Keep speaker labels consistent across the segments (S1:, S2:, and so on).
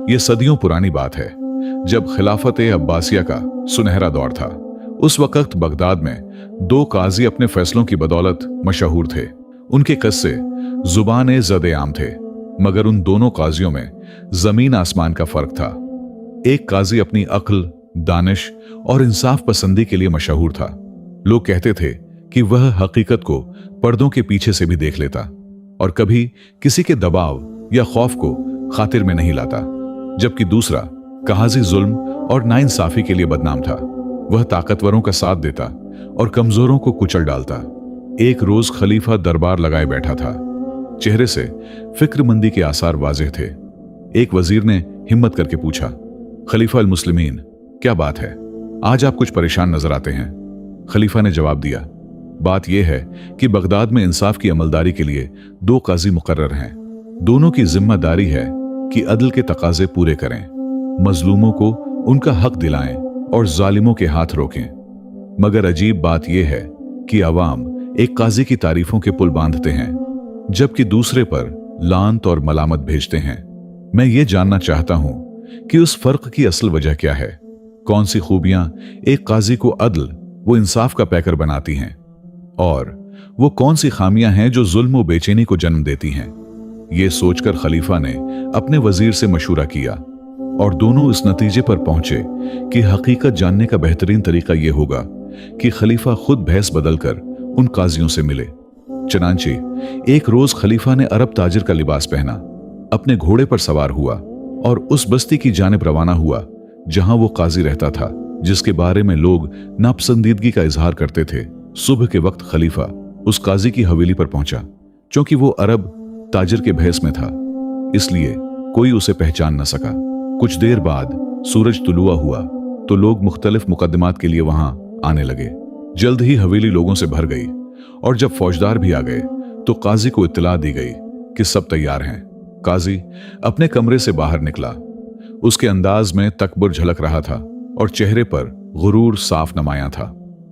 S1: ये सदियों पुरानी बात है, जब खिलाफत अब्बासिया का सुनहरा दौर था। उस वक्त बगदाद में 2 काजी अपने फैसलों की बदौलत मशहूर थे। उनके किस्से जुबान ज़द आम थे, मगर उन दोनों काजियों में जमीन आसमान का फर्क था। एक काजी अपनी अक्ल, दानिश और इंसाफ पसंदी के लिए मशहूर था। लोग कहते थे कि वह हकीकत को पर्दों के पीछे से भी देख लेता और कभी किसी के दबाव या खौफ को खातिर में नहीं लाता। जबकि दूसरा काजी जुल्म और नाइंसाफी के लिए बदनाम था। वह ताकतवरों का साथ देता और कमजोरों को कुचल डालता। एक रोज खलीफा दरबार लगाए बैठा था। चेहरे से फिक्रमंदी के आसार वाज़ेह थे। एक वजीर ने हिम्मत करके पूछा, खलीफा अल मुस्लिमीन, क्या बात है? आज आप कुछ परेशान नजर आते हैं। खलीफा ने जवाब दिया, बात यह है कि बगदाद में इंसाफ की अमलदारी के लिए 2 काजी मुकर्रर हैं। दोनों की जिम्मेदारी है कि अदल के तकाजे पूरे करें, मजलूमों को उनका हक दिलाएं और जालिमों के हाथ रोकें। मगर अजीब बात यह है कि अवाम एक काजी की तारीफों के पुल बांधते हैं, जबकि दूसरे पर लांत और मलामत भेजते हैं। मैं ये जानना चाहता हूं कि उस फर्क की असल वजह क्या है। कौन सी खूबियां एक काजी को अदल वो इंसाफ का पैकर बनाती हैं, और वो कौन सी खामियां हैं जो जुल्म व बेचैनी को जन्म देती हैं। ये सोचकर खलीफा ने अपने वजीर से मशूरा किया और दोनों इस नतीजे पर पहुंचे कि हकीकत जानने का बेहतरीन तरीका यह होगा कि खलीफा खुद भैंस बदलकर उन काजियों से मिले। चनांचे एक रोज खलीफा ने अरब ताजिर का लिबास पहना, अपने घोड़े पर सवार हुआ और उस बस्ती की जानिब रवाना हुआ जहां वो काजी रहता था, जिसके बारे में लोग नापसंदीदगी का इजहार करते थे। सुबह के वक्त खलीफा उस काजी की हवेली पर पहुंचा। क्योंकि वो अरब ताजिर के भेस में था, इसलिए कोई उसे पहचान न सका। कुछ देर बाद सूरज तुलुआ हुआ तो लोग मुख्तलिफ मुकदमात के लिए वहां आने लगे। जल्द ही हवेली लोगों से भर गई और जब फौजदार भी आ गए तो काजी को इत्तला दी गई कि सब तैयार हैं। काजी अपने कमरे से बाहर निकला। उसके अंदाज में तकबर झलक रहा था और चेहरे पर गुरूर साफ नमाया था।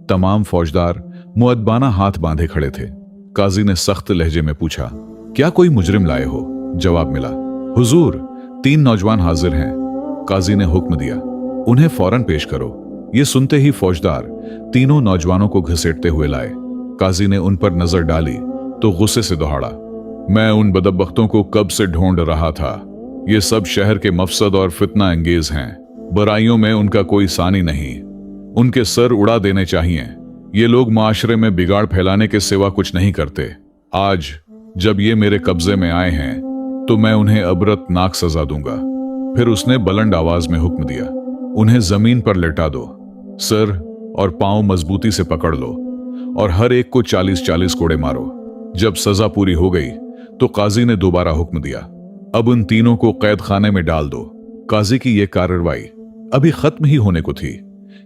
S1: तमाम फौजदार मुअद्दबाना हाथ बांधे खड़े थे। काजी ने सख्त लहजे में पूछा, क्या कोई मुजरिम लाए हो? जवाब मिला, हुजूर 3 नौजवान हाजिर हैं। काजी ने हुक्म दिया, उन्हें फौरन पेश करो। ये सुनते ही फौजदार तीनों नौजवानों को घसीटते हुए लाए। काजी ने उन पर नजर डाली तो गुस्से से दौड़ा, मैं उन बदबख्तों को कब से ढूंढ रहा था। ये सब शहर के मफसद और फितना अंगेज हैं। बुराइयों में उनका कोई सानी नहीं। उनके सर उड़ा देने चाहिए। ये लोग माशरे में बिगाड़ फैलाने के सिवा कुछ नहीं करते। आज जब ये मेरे कब्जे में आए हैं तो मैं उन्हें अबरतनाक सजा दूंगा। फिर उसने बुलंद आवाज में हुक्म दिया, उन्हें जमीन पर लेटा दो, सर और पांव मजबूती से पकड़ लो और हर एक को 40-40 कोड़े मारो। जब सजा पूरी हो गई तो काजी ने दोबारा हुक्म दिया, अब उन तीनों को कैद खाने में डाल दो। काजी की यह कार्रवाई अभी खत्म ही होने को थी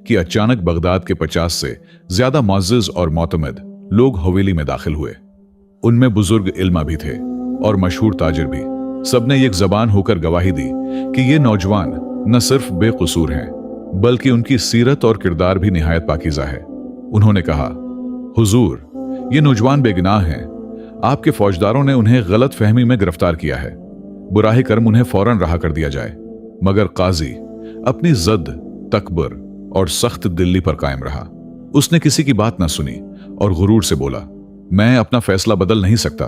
S1: कि अचानक बगदाद के 50 से ज्यादा मुअज़्ज़िज़ और मोतमद लोग हवेली में दाखिल हुए। उनमें बुजुर्ग इल्मा भी थे और मशहूर ताजिर भी। सबने एक जबान होकर गवाही दी कि ये नौजवान न सिर्फ बेकसूर हैं, बल्कि उनकी सीरत और किरदार भी निहायत पाकीज़ा है। उन्होंने कहा, हुजूर, ये नौजवान बेगुनाह हैं। आपके फौजदारों ने उन्हें गलत फहमी में गिरफ्तार किया है। बुराहे कर्म उन्हें फौरन रहा कर दिया जाए। मगर काजी अपनी जद, तकबर और सख्त दिल्ली पर कायम रहा। उसने किसी की बात न सुनी और गुरूर से बोला, मैं अपना फैसला बदल नहीं सकता।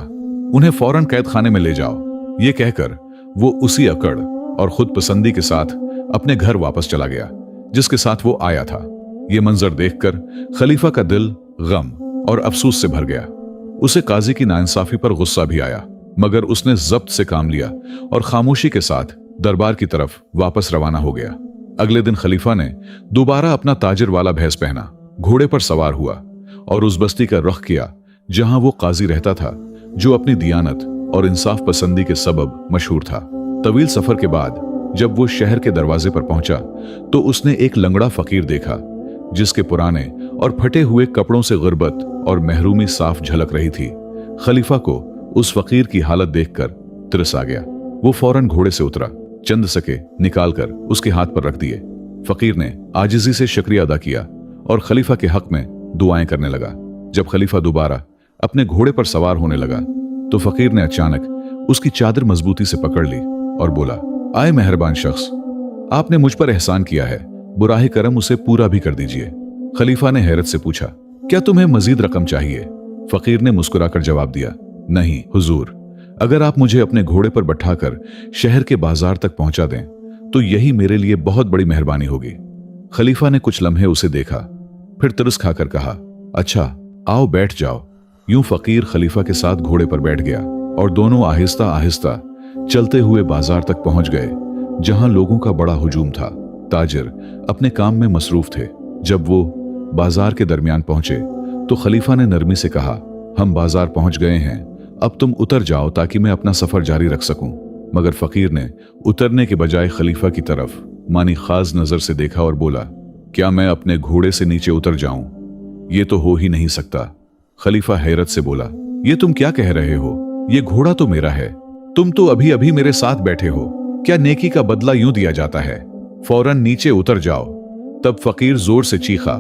S1: उन्हें फौरन कैद खाने में ले जाओ। ये कहकर वो उसी अकड़ और खुद पसंदी के साथ अपने घर वापस चला गया जिसके साथ वो आया था। ये मंजर देखकर खलीफा का दिल गम और अफसोस से भर गया। उसे काजी की नाइंसाफी पर गुस्सा भी आया, मगर उसने जब्त से काम लिया और खामोशी के साथ दरबार की तरफ वापस रवाना हो गया। अगले दिन खलीफा ने दोबारा अपना ताजिर वाला भेस पहना, घोड़े पर सवार हुआ और उस बस्ती का रुख किया जहां वो काजी रहता था, जो अपनी दियानत और इंसाफ पसंदी के सबब मशहूर था। तवील सफर के बाद जब वो शहर के दरवाजे पर पहुंचा तो उसने एक लंगड़ा फकीर देखा जिसके पुराने और फटे हुए कपड़ों से गुर्बत और महरूमी साफ झलक रही थी। खलीफा को उस फकीर की हालत देखकर तिरस आ गया। वो फौरन घोड़े से उतरा, चंद सके निकालकर उसके हाथ पर रख दिए। फकीर ने आजिजी से शुक्रिया अदा किया और खलीफा के हक में दुआएं करने लगा। जब खलीफा दोबारा अपने घोड़े पर सवार होने लगा तो फकीर ने अचानक उसकी चादर मजबूती से पकड़ ली और बोला, आए मेहरबान शख्स, आपने मुझ पर एहसान किया है, बुराहे करम उसे पूरा भी कर दीजिए। खलीफा ने हैरत से पूछा, क्या तुम्हें मजीद रकम चाहिए? फकीर ने मुस्कुराकर जवाब दिया, नहीं हुजूर, अगर आप मुझे अपने घोड़े पर बैठाकर शहर के बाजार तक पहुंचा दें तो यही मेरे लिए बहुत बड़ी मेहरबानी होगी। खलीफा ने कुछ लम्हे उसे देखा, फिर तरस खाकर कहा, अच्छा आओ बैठ जाओ। यूं फकीर खलीफा के साथ घोड़े पर बैठ गया और दोनों आहिस्ता आहिस्ता चलते हुए बाजार तक पहुंच गए, जहां लोगों का बड़ा हुजूम था। ताजिर अपने काम में मसरूफ थे। जब वो बाजार के दरमियान पहुंचे तो खलीफा ने नरमी से कहा, हम बाजार पहुंच गए हैं, अब तुम उतर जाओ ताकि मैं अपना सफर जारी रख सकूं। मगर फकीर ने उतरने के बजाय खलीफा की तरफ मानी खास नजर से देखा और बोला, क्या मैं अपने घोड़े से नीचे उतर जाऊं? ये तो हो ही नहीं सकता। खलीफा हैरत से बोला, ये तुम क्या कह रहे हो? ये घोड़ा तो मेरा है, तुम तो अभी अभी मेरे साथ बैठे हो। क्या नेकी का बदला यूं दिया जाता है? फौरन नीचे उतर जाओ। तब फकीर जोर से चीखा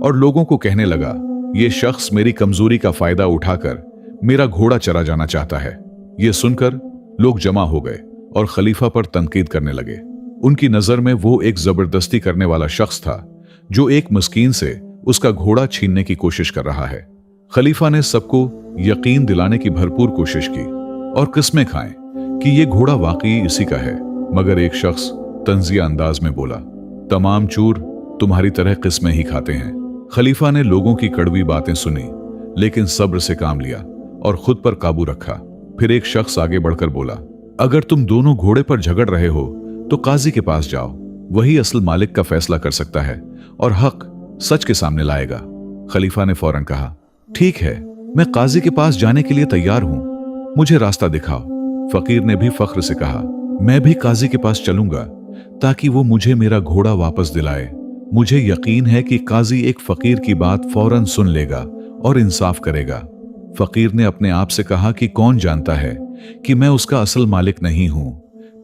S1: और लोगों को कहने लगा, ये शख्स मेरी कमजोरी का फायदा उठाकर मेरा घोड़ा चरा जाना चाहता है। ये सुनकर लोग जमा हो गए और खलीफा पर तनकीद करने लगे। उनकी नजर में वो एक जबरदस्ती करने वाला शख्स था जो एक मस्कीन से उसका घोड़ा छीनने की कोशिश कर रहा है। खलीफा ने सबको यकीन दिलाने की भरपूर कोशिश की और किस्में खाएं कि ये घोड़ा वाकई इसी का है, मगर एक शख्स तंजिया अंदाज में बोला, तमाम चूर तुम्हारी तरह किस्में ही खाते हैं। खलीफा ने लोगों की कड़वी बातें सुनी, लेकिन सब्र से काम लिया और खुद पर काबू रखा। फिर एक शख्स आगे बढ़कर बोला, अगर तुम दोनों घोड़े पर झगड़ रहे हो तो काजी के पास जाओ, वही असल मालिक का फैसला कर सकता है और हक सच के सामने लाएगा। खलीफा ने फौरन कहा, ठीक है, मैं काजी के पास जाने के लिए तैयार हूं, मुझे रास्ता दिखाओ। फकीर ने भी फख्र से कहा, मैं भी काजी के पास चलूंगा ताकि वो मुझे मेरा घोड़ा वापस दिलाए। मुझे यकीन है कि काजी एक फकीर की बात फौरन सुन लेगा और इंसाफ करेगा। फकीर ने अपने आप से कहा कि कौन जानता है कि मैं उसका असल मालिक नहीं हूं।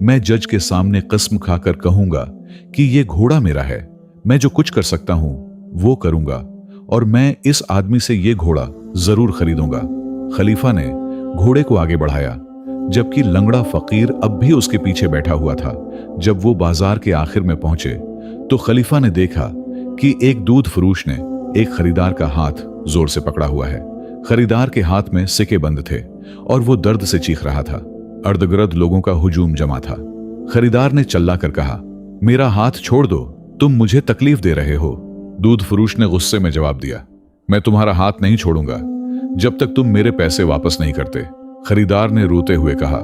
S1: मैं जज के सामने कसम खाकर कहूंगा कि ये घोड़ा मेरा है। मैं जो कुछ कर सकता हूं वो करूंगा और मैं इस आदमी से ये घोड़ा जरूर खरीदूंगा। खलीफा ने घोड़े को आगे बढ़ाया, जबकि लंगड़ा फकीर अब भी उसके पीछे बैठा हुआ था। जब वो बाजार के आखिर में पहुंचे तो खलीफा ने देखा कि एक दूध फरोश ने एक खरीदार का हाथ जोर से पकड़ा हुआ है। खरीदार के हाथ में सिक्के बंद थे और वो दर्द से चीख रहा था। अर्धगिर्द लोगों का हुजूम जमा था। खरीदार ने चिल्ला कर कहा, मेरा हाथ छोड़ दो, तुम मुझे तकलीफ दे रहे हो। दूध फरोश ने गुस्से में जवाब दिया, मैं तुम्हारा हाथ नहीं छोड़ूंगा जब तक तुम मेरे पैसे वापस नहीं करते। खरीदार ने रोते हुए कहा,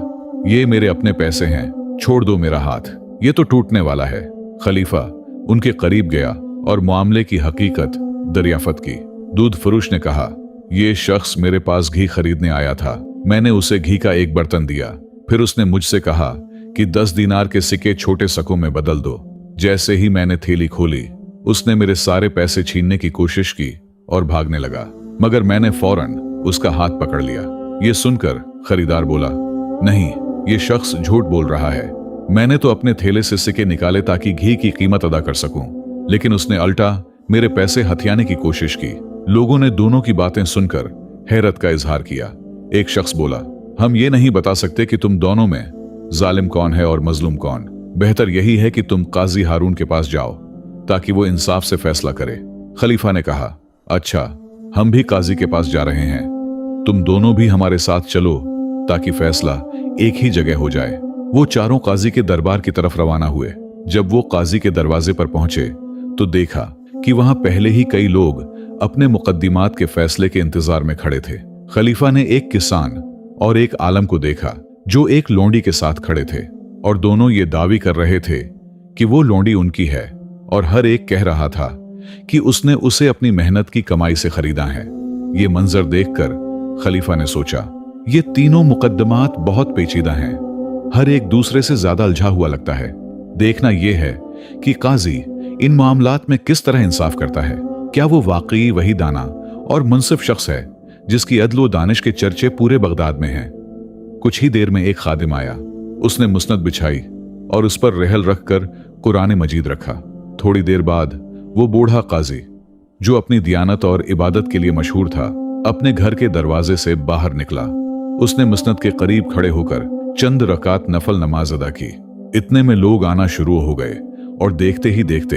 S1: ये मेरे अपने पैसे हैं, छोड़ दो मेरा हाथ, ये तो टूटने वाला है। खलीफा उनके करीब गया और मामले की हकीकत दरियाफत की। दूध फरोश ने कहा, ये शख्स मेरे पास घी खरीदने आया था, मैंने उसे घी का एक बर्तन दिया, फिर उसने मुझसे कहा कि 10 दीनार के सिक्के छोटे सकों में बदल दो। जैसे ही मैंने थैली खोली, उसने मेरे सारे पैसे छीनने की कोशिश की और भागने लगा, मगर मैंने फौरन उसका हाथ पकड़ लिया। ये सुनकर खरीदार बोला, नहीं, ये शख्स झूठ बोल रहा है, मैंने तो अपने थैले से सिक्के निकाले ताकि घी की कीमत अदा कर सकूं, लेकिन उसने उल्टा मेरे पैसे हथियाने की कोशिश की। लोगों ने दोनों की बातें सुनकर हैरत का इजहार किया। एक शख्स बोला, हम ये नहीं बता सकते कि तुम दोनों में जालिम कौन है और मजलूम कौन। बेहतर यही है कि तुम काजी हारून के पास जाओ ताकि वो इंसाफ से फैसला करे। खलीफा ने कहा, अच्छा, हम भी काजी के पास जा रहे हैं, तुम दोनों भी हमारे साथ चलो ताकि फैसला एक ही जगह हो जाए। वो चारों काजी के दरबार की तरफ रवाना हुए। जब वो काजी के दरवाजे पर पहुंचे तो देखा कि वहां पहले ही कई लोग अपने मुकद्दिमात के फैसले के इंतजार में खड़े थे। खलीफा ने एक किसान और एक आलम को देखा जो एक लोंडी के साथ खड़े थे और दोनों ये दावी कर रहे थे कि वो लोंडी उनकी है और हर एक कह रहा था कि उसने उसे अपनी मेहनत की कमाई से खरीदा है। ये मंजर देखकर खलीफा ने सोचा, ये तीनों मुकद्दमात बहुत पेचीदा हैं, हर एक दूसरे से ज्यादा उलझा हुआ लगता है। देखना यह है कि काजी इन मामलात में किस तरह इंसाफ करता है। क्या वो वाकई वही दाना और मुनसिफ शख्स है जिसकी अदल व दानिश के चर्चे पूरे बगदाद में हैं। कुछ ही देर में एक खादिम आया, उसने मुस्नद बिछाई और उस पर रहल रखकर कुरान मजीद रखा। थोड़ी देर बाद वो बूढ़ा काजी जो अपनी दियानत और इबादत के लिए मशहूर था, अपने घर के दरवाजे से बाहर निकला। उसने मुस्नद के करीब खड़े होकर चंद रकात नफल नमाज अदा की। इतने में लोग आना शुरू हो गए और देखते ही देखते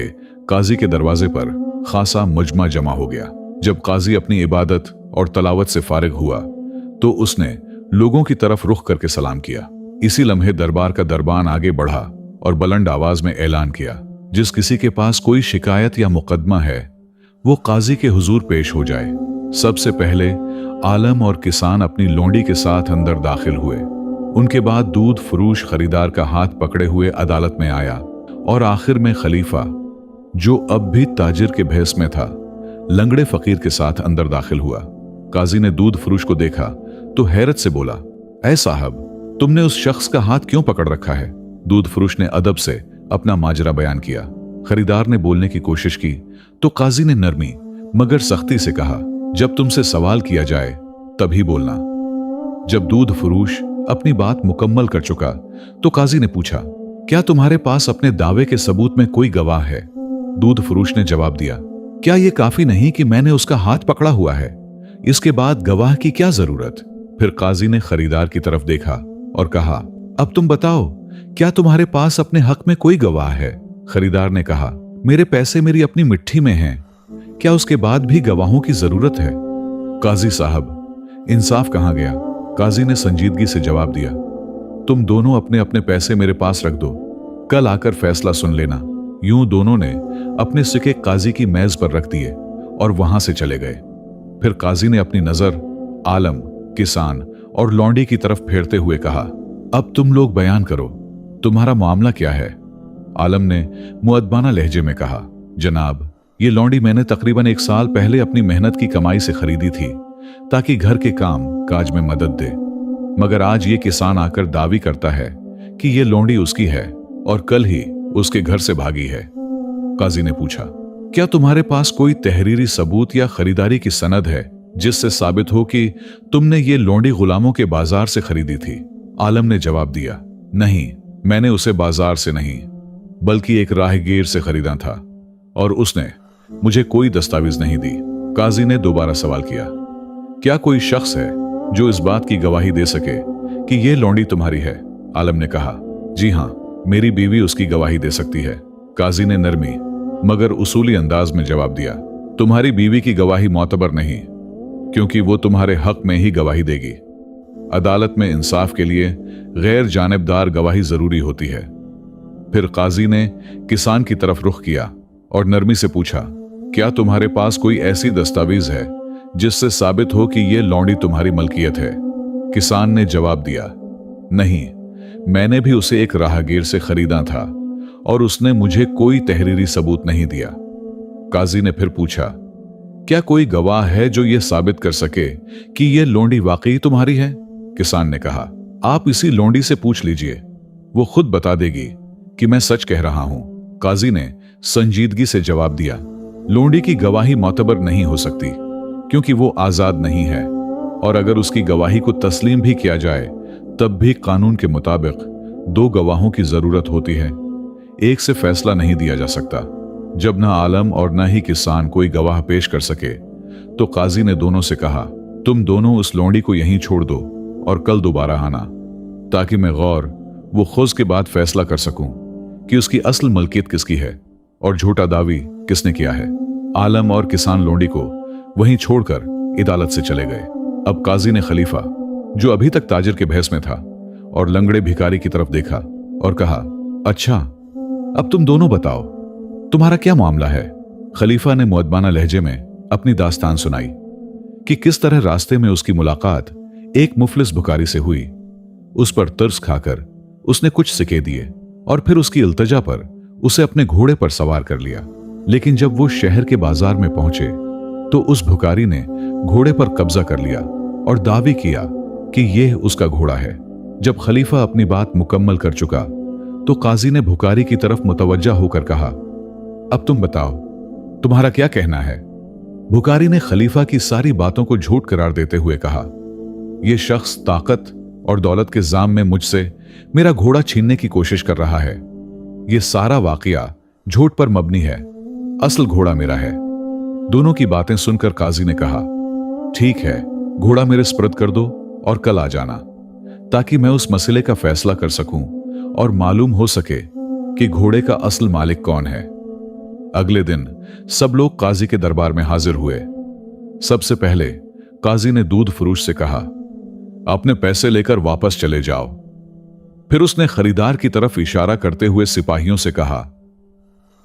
S1: काजी के दरवाजे पर खासा मजमा जमा हो गया। जब काजी अपनी इबादत और तलावत से फारिग हुआ तो उसने लोगों की तरफ रुख करके सलाम किया। इसी लम्हे दरबार का दरबान आगे बढ़ा और बुलंद आवाज में ऐलान किया, जिस किसी के पास कोई शिकायत या मुकदमा है वो काजी के हुजूर पेश हो जाए। सबसे पहले आलम और किसान अपनी लोंडी के साथ अंदर दाखिल हुए। उनके बाद दूध फरोश खरीदार का हाथ पकड़े हुए अदालत में आया और आखिर में खलीफा, जो अब भी ताजिर के भेस में था, लंगड़े फकीर के साथ अंदर दाखिल हुआ। काजी ने दूध फरोश को देखा तो हैरत से बोला, ऐ साहब, तुमने उस शख्स का हाथ क्यों पकड़ रखा है? दूध फरोश ने अदब से अपना माजरा बयान किया। खरीदार ने बोलने की कोशिश की तो काजी ने नरमी मगर सख्ती से कहा, जब तुमसे सवाल किया जाए तभी बोलना। जब दूध फरोश अपनी बात मुकम्मल कर चुका तो काजी ने पूछा, क्या तुम्हारे पास अपने दावे के सबूत में कोई गवाह है? दूध फरोश ने जवाब दिया, क्या यह काफी नहीं कि मैंने उसका हाथ पकड़ा हुआ है? इसके बाद गवाह की क्या जरूरत? फिर काजी ने खरीदार की तरफ देखा और कहा, अब तुम बताओ, क्या तुम्हारे पास अपने हक में कोई गवाह है? खरीदार ने कहा, मेरे पैसे मेरी अपनी मिट्टी में हैं, क्या उसके बाद भी गवाहों की जरूरत है? काजी साहब, इंसाफ कहां गया? काजी ने संजीदगी से जवाब दिया, तुम दोनों अपने अपने पैसे मेरे पास रख दो, कल आकर फैसला सुन लेना। यूं दोनों ने अपने सिक्के काजी की मेज पर रख दिए और वहां से चले गए। फिर काजी ने अपनी नजर आलम, किसान और लौंडी की तरफ फेरते हुए कहा, अब तुम लोग बयान करो, तुम्हारा मामला क्या है? आलम ने मुअद्दबाना लहजे में कहा, जनाब, ये लौंडी मैंने तकरीबन 1 साल पहले अपनी मेहनत की कमाई से खरीदी थी ताकि घर के काम काज में मदद दे, मगर आज ये किसान आकर दावी करता है कि ये लौंडी उसकी है और कल ही उसके घर से भागी है। काजी ने पूछा, क्या तुम्हारे पास कोई तहरीरी सबूत या खरीदारी की सनद है जिससे साबित हो कि तुमने ये लौंडी गुलामों के बाजार से खरीदी थी? आलम ने जवाब दिया, नहीं, मैंने उसे बाजार से नहीं बल्कि एक राहगीर से खरीदा था और उसने मुझे कोई दस्तावेज नहीं दी। काजी ने दोबारा सवाल किया, क्या कोई शख्स है जो इस बात की गवाही दे सके कि यह लौंडी तुम्हारी है? आलम ने कहा, जी हां, मेरी बीवी उसकी गवाही दे सकती है। काजी ने नरमी मगर उसूली अंदाज में जवाब दिया, तुम्हारी बीवी की गवाही मोतबर नहीं, क्योंकि वो तुम्हारे हक में ही गवाही देगी। अदालत में इंसाफ के लिए गैर जानिबदार गवाही जरूरी होती है। फिर काजी ने किसान की तरफ रुख किया और नरमी से पूछा, क्या तुम्हारे पास कोई ऐसी दस्तावेज है जिससे साबित हो कि यह लौंडी तुम्हारी मलकियत है? किसान ने जवाब दिया, नहीं, मैंने भी उसे एक राहगीर से खरीदा था और उसने मुझे कोई तहरीरी सबूत नहीं दिया। काजी ने फिर पूछा, क्या कोई गवाह है जो यह साबित कर सके कि यह लौंडी वाकई तुम्हारी है? किसान ने कहा, आप इसी लौंडी से पूछ लीजिए, वो खुद बता देगी कि मैं सच कह रहा हूं। काजी ने संजीदगी से जवाब दिया, लौंडी की गवाही मोतबर नहीं हो सकती क्योंकि वो आजाद नहीं है, और अगर उसकी गवाही को तस्लीम भी किया जाए तब भी कानून के मुताबिक 2 गवाहों की जरूरत होती है, एक से फैसला नहीं दिया जा सकता। जब ना आलम और ना ही किसान कोई गवाह पेश कर सके तो काजी ने दोनों से कहा, तुम दोनों उस लौंडी को यहीं छोड़ दो और कल दोबारा आना, ताकि मैं गौर वो खुद के बाद फैसला कर सकूं कि उसकी असल मलकियत किसकी है और झूठा दावी किसने किया है। आलम और किसान लौंडी को वहीं छोड़कर अदालत से चले गए। अब काजी ने खलीफा, जो अभी तक ताजिर के भेस में था, और लंगड़े भिखारी की तरफ देखा और कहा, अच्छा, अब तुम दोनों बताओ, तुम्हारा क्या मामला है? खलीफा ने मुअद्दबाना लहजे में अपनी दास्तान सुनाई कि किस तरह रास्ते में उसकी मुलाकात एक मुफलिस भिखारी से हुई। उस पर तरस खाकर उसने कुछ सिक्के दिए और फिर उसकी इल्तजा पर उसे अपने घोड़े पर सवार कर लिया। लेकिन जब वो शहर के बाजार में पहुंचे तो उस भिखारी ने घोड़े पर कब्जा कर लिया और दावी किया कि यह उसका घोड़ा है। जब खलीफा अपनी बात मुकम्मल कर चुका तो काजी ने भिखारी की तरफ मुतवज्जा होकर कहा, अब तुम बताओ, तुम्हारा क्या कहना है? भिखारी ने खलीफा की सारी बातों को झूठ करार देते हुए कहा, यह शख्स ताकत और दौलत के जाम में मुझसे मेरा घोड़ा छीनने की कोशिश कर रहा है। यह सारा वाकया झूठ पर मबनी है, असल घोड़ा मेरा है। दोनों की बातें सुनकर काजी ने कहा, ठीक है, घोड़ा मेरे स्पुर्द कर दो और कल आ जाना, ताकि मैं उस मसले का फैसला कर सकूं और मालूम हो सके कि घोड़े का असल मालिक कौन है। अगले दिन सब लोग काजी के दरबार में हाजिर हुए। सबसे पहले काजी ने दूध फरोश से कहा, अपने पैसे लेकर वापस चले जाओ। फिर उसने खरीदार की तरफ इशारा करते हुए सिपाहियों से कहा,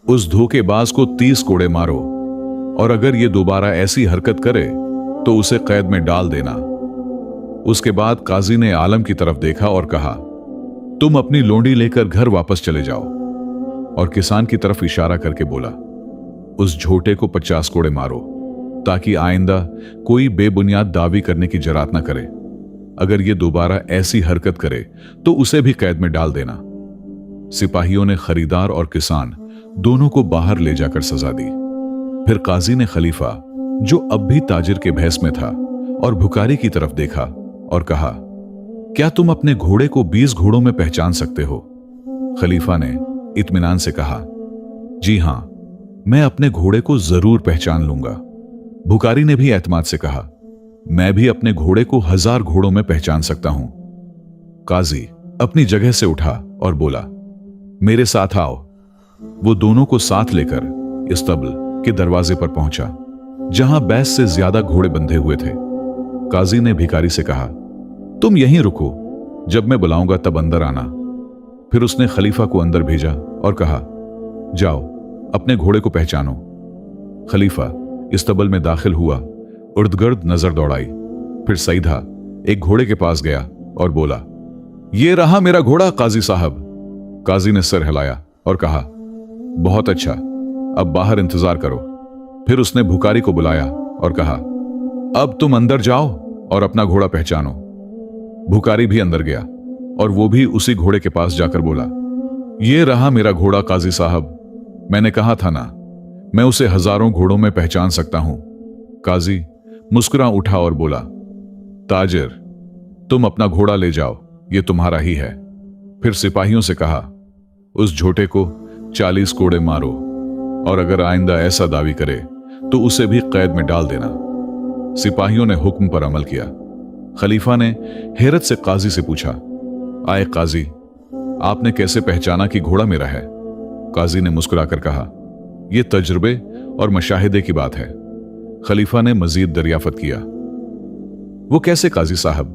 S1: उस धोखेबाज को 30 कोड़े मारो और अगर ये दोबारा ऐसी हरकत करे तो उसे कैद में डाल देना। उसके बाद काजी ने आलम की तरफ देखा और कहा, तुम अपनी लोंडी लेकर घर वापस चले जाओ। और किसान की तरफ इशारा करके बोला, उस झोटे को 50 कोड़े मारो ताकि आइंदा कोई बेबुनियाद दावी करने की जरात ना करे। अगर ये दोबारा ऐसी हरकत करे तो उसे भी कैद में डाल देना। सिपाहियों ने खरीदार और किसान दोनों को बाहर ले जाकर सजा दी। फिर काजी ने खलीफा, जो अब भी ताजिर के भैंस में था, और भुखारी की तरफ देखा और कहा, क्या तुम अपने घोड़े को 20 घोड़ों में पहचान सकते हो? खलीफा ने इत्मीनान से कहा, जी हां, मैं अपने घोड़े को जरूर पहचान लूंगा। भुखारी ने भी एतमाद से कहा, मैं भी अपने घोड़े को 1000 घोड़ों में पहचान सकता हूं। काजी अपनी जगह से उठा और बोला, मेरे साथ आओ। वो दोनों को साथ लेकर इस्तबल के दरवाजे पर पहुंचा, जहां 20 से ज्यादा घोड़े बंधे हुए थे। काजी ने भिखारी से कहा, तुम यहीं रुको, जब मैं बुलाऊंगा तब अंदर आना। फिर उसने खलीफा को अंदर भेजा और कहा, जाओ अपने घोड़े को पहचानो। खलीफा इस्तबल में दाखिल हुआ, उर्दगर्द नजर दौड़ाई, फिर सीधा एक घोड़े के पास गया और बोला, ये रहा मेरा घोड़ा काजी साहब। काजी ने सर हिलाया और कहा, बहुत अच्छा, अब बाहर इंतजार करो। फिर उसने भुखारी को बुलाया और कहा, अब तुम अंदर जाओ और अपना घोड़ा पहचानो। भुखारी भी अंदर गया और वो भी उसी घोड़े के पास जाकर बोला, ये रहा मेरा घोड़ा काजी साहब। मैंने कहा था ना, मैं उसे 1000 घोड़ों में पहचान सकता हूं। काजी मुस्कुरा उठा और बोला, ताजिर, तुम अपना घोड़ा ले जाओ, ये तुम्हारा ही है। फिर सिपाहियों से कहा, उस झोटे को 40 कोड़े मारो और अगर आइंदा ऐसा दावी करे तो उसे भी कैद में डाल देना। सिपाहियों ने हुक्म पर अमल किया। खलीफा ने हैरत से काजी से पूछा, आए काजी, आपने कैसे पहचाना कि घोड़ा मेरा है? काजी ने मुस्कुराकर कहा, यह तजुर्बे और मशाहिदे की बात है। खलीफा ने मजीद दरियाफत किया। वो कैसे काजी साहब?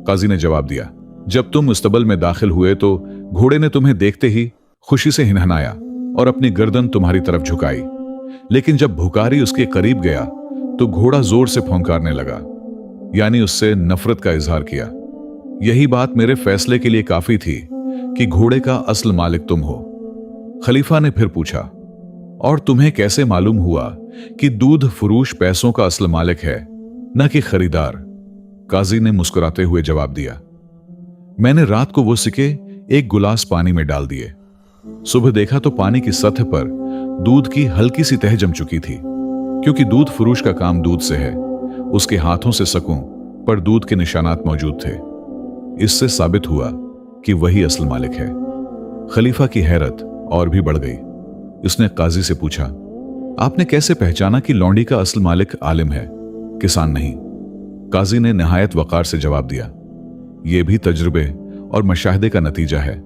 S1: काजी ने जवाब दिया, जब तुम मुस्तबल में दाखिल हुए तो घोड़े ने तुम्हें देखते ही खुशी से हिनहनाया और अपनी गर्दन तुम्हारी तरफ झुकाई, लेकिन जब भुखारी उसके करीब गया तो घोड़ा जोर से फौंकारने लगा, यानी उससे नफरत का इजहार किया। यही बात मेरे फैसले के लिए काफी थी कि घोड़े का असल मालिक तुम हो। खलीफा ने फिर पूछा, और तुम्हें कैसे मालूम हुआ कि दूध फरोश पैसों का असल मालिक है, न कि खरीदार? काजी ने मुस्कुराते हुए जवाब दिया, मैंने रात को वो सिक्के एक गिलास पानी में डाल दिए। सुबह देखा तो पानी की सतह पर दूध की हल्की सी तह जम चुकी थी। क्योंकि दूध फरोश का काम दूध से है, उसके हाथों से सकूं पर दूध के निशानात मौजूद थे। इससे साबित हुआ कि वही असल मालिक है। खलीफा की हैरत और भी बढ़ गई। उसने काजी से पूछा, आपने कैसे पहचाना कि लौंडी का असल मालिक आलिम है, किसान नहीं? काजी ने निहायत वकार से जवाब दिया, यह भी तजुर्बे और मशाहदे का नतीजा है।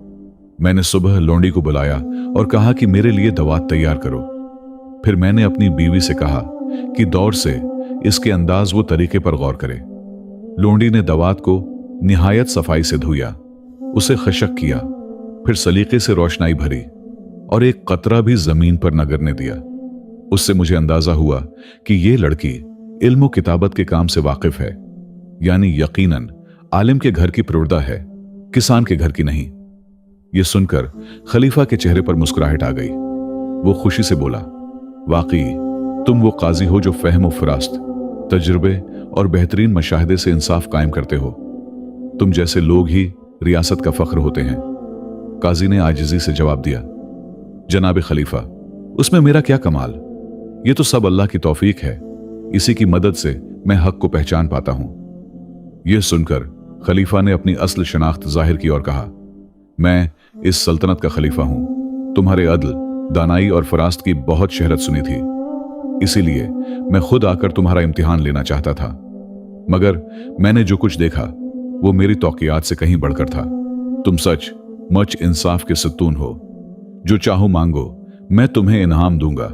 S1: मैंने सुबह लौंडी को बुलाया और कहा कि मेरे लिए दवात तैयार करो। फिर मैंने अपनी बीवी से कहा कि दौर से इसके अंदाज वो तरीके पर गौर करे। लौंडी ने दवात को निहायत सफाई से धोया, उसे खशक किया, फिर सलीके से रोशनाई भरी और एक कतरा भी जमीन पर न गिरने दिया। उससे मुझे अंदाजा हुआ कि ये लड़की इल्म किताबत के काम से वाकिफ है, यानी यकीनन आलिम के घर की प्रौढ़ा है, किसान के घर की नहीं। यह सुनकर खलीफा के चेहरे पर मुस्कुराहट आ गई। वो खुशी से बोला, वाकई तुम वो काजी हो जो फहम व फरास्त, तजुर्बे और बेहतरीन मशाहदे से इंसाफ कायम करते हो। तुम जैसे लोग ही रियासत का फख्र होते हैं। काजी ने आजिजी से जवाब दिया, जनाब खलीफा, उसमें मेरा क्या कमाल? ये तो सब अल्लाह की तौफीक है, इसी की मदद से मैं हक को पहचान पाता हूं। यह सुनकर खलीफा ने अपनी असल शनाख्त जाहिर की और कहा, मैं इस सल्तनत का खलीफा हूं। तुम्हारे अदल, दानाई और फरास्त की बहुत शहरत सुनी थी, इसीलिए मैं खुद आकर तुम्हारा इम्तिहान लेना चाहता था। मगर मैंने जो कुछ देखा वो मेरी तौक़ियात से कहीं बढ़कर था। तुम सच मच इंसाफ के सत्तून हो, जो चाहो मांगो, मैं तुम्हें इनाम दूंगा।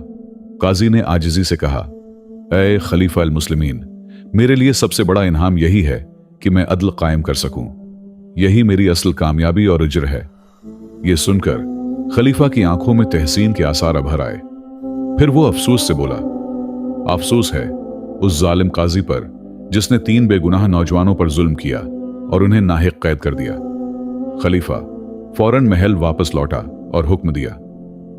S1: काजी ने आजिजी से कहा, ऐ खलीफा अल मुस्लिमीन, मेरे लिए सबसे बड़ा इनाम यही है कि मैं अदल कायम कर सकूं। यही मेरी असल कामयाबी और अजर है। यह सुनकर खलीफा की आंखों में तहसीन के आसार अभर आए। फिर वो अफसोस से बोला, अफसोस है उस जालिम काजी पर जिसने 3 बेगुनाह नौजवानों पर जुल्म किया और उन्हें नाहिक कैद कर दिया। खलीफा फौरन महल वापस लौटा और हुक्म दिया,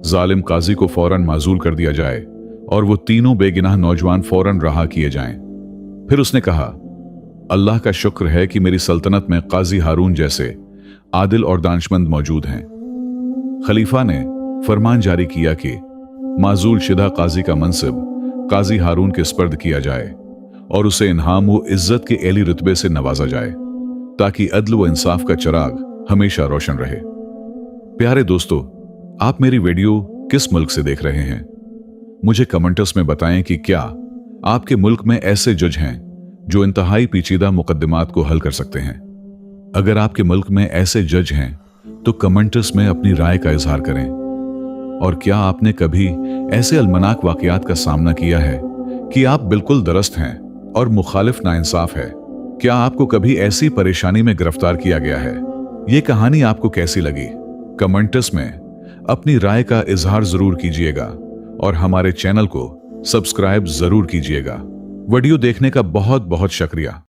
S1: जालिम काजी को फौरन माजूल कर दिया जाए और वो तीनों बेगुनाह नौजवान फौरन रहा किए जाएं। फिर उसने कहा, अल्लाह का शुक्र है कि मेरी सल्तनत में काजी हारून जैसे आदिल और दानशमंद मौजूद हैं। खलीफा ने फरमान जारी किया कि माजूल शिदा काजी का मनसब काजी हारून के स्पर्द किया जाए और उसे इनाम व इज्जत के एली रुतबे से नवाजा जाए, ताकि अदल व इंसाफ का चिराग हमेशा रोशन रहे। प्यारे दोस्तों, आप मेरी वीडियो किस मुल्क से देख रहे हैं? मुझे कमेंट्स में बताएं कि क्या आपके मुल्क में ऐसे जज हैं जो इंतहाई पेचीदा मुकद्दमात को हल कर सकते हैं। अगर आपके मुल्क में ऐसे जज हैं तो कमेंट्स में अपनी राय का इजहार करें। और क्या आपने कभी ऐसे अलमनाक वाकयात का सामना किया है कि आप बिल्कुल दुरुस्त हैं और मुखालिफ नाइंसाफ है? क्या आपको कभी ऐसी परेशानी में गिरफ्तार किया गया है? ये कहानी आपको कैसी लगी? कमेंट्स में अपनी राय का इजहार जरूर कीजिएगा और हमारे चैनल को सब्सक्राइब जरूर कीजिएगा। वीडियो देखने का बहुत बहुत शुक्रिया।